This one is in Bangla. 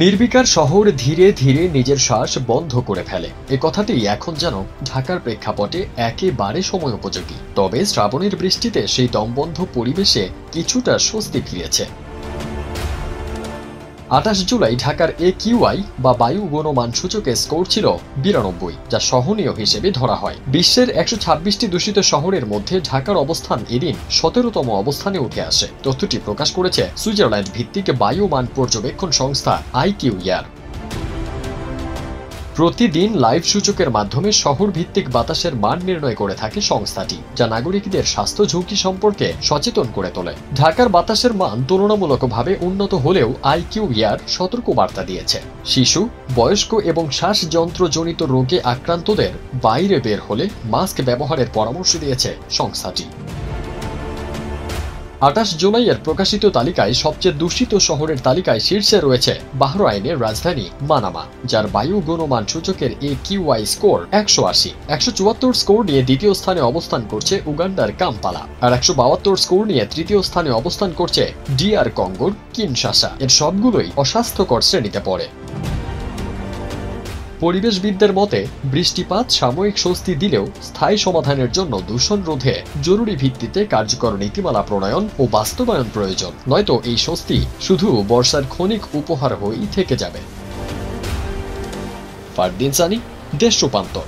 নির্বিকার শহর ধীরে ধীরে নিজের শ্বাস বন্ধ করে ফেলে, এ কথাটি এখন যেন ঢাকার প্রেক্ষাপটে একেবারে সময় উপযোগী। তবে শ্রাবণের বৃষ্টিতে সেই দমবন্ধ পরিবেশে কিছুটা স্বস্তি ফিরেছে। ২৮ জুলাই ঢাকার AQI বা বায়ু গুণমান সূচকে স্কোর ছিল ৯২, যা সহনীয় হিসেবে ধরা হয়। বিশ্বের ১২৬টি দূষিত শহরের মধ্যে ঢাকার অবস্থান এদিন ১৭তম অবস্থানে উঠে আসে। তথ্যটি প্রকাশ করেছে সুইজারল্যান্ড ভিত্তিক বায়ু মান পর্যবেক্ষণ সংস্থা IQER। প্রতিদিন লাইভ সূচকের মাধ্যমে শহর ভিত্তিক বাতাসের মান নির্ণয় করে থাকে সংস্থাটি, যা নাগরিকদের স্বাস্থ্য ঝুঁকি সম্পর্কে সচেতন করে তোলে। ঢাকার বাতাসের মান তুলনামূলকভাবে উন্নত হলেও IQER সতর্কবার্তা দিয়েছে। শিশু, বয়স্ক এবং শ্বাসযন্ত্রজনিত রোগে আক্রান্তদের বাইরে বের হলে মাস্ক ব্যবহারের পরামর্শ দিয়েছে সংস্থাটি। ২৮ জুলাইয়ের প্রকাশিত তালিকায় সবচেয়ে দূষিত শহরের তালিকায় শীর্ষে রয়েছে বাহরাইনের রাজধানী মানামা, যার বায়ু গুণমান সূচকের AQI স্কোর ১৮০। ১৭৪ স্কোর নিয়ে দ্বিতীয় স্থানে অবস্থান করছে উগান্ডার কাম্পালা, আর ১৭২ স্কোর নিয়ে তৃতীয় স্থানে অবস্থান করছে DR কঙ্গোর কিনশাসা। এর সবগুলোই অস্বাস্থ্যকর শ্রেণীতে পড়ে। পরিবেশবিদদের মতে, বৃষ্টিপাত সাময়িক স্বস্তি দিলেও স্থায়ী সমাধানের জন্য দূষণ রোধে জরুরি ভিত্তিতে কার্যকর নীতিমালা প্রণয়ন ও বাস্তবায়ন প্রয়োজন, নয়তো এই স্বস্তি শুধু বর্ষার ক্ষণিক উপহার হয়েই থেকে যাবে। ফারদিন সানি, দেশ রূপান্তর।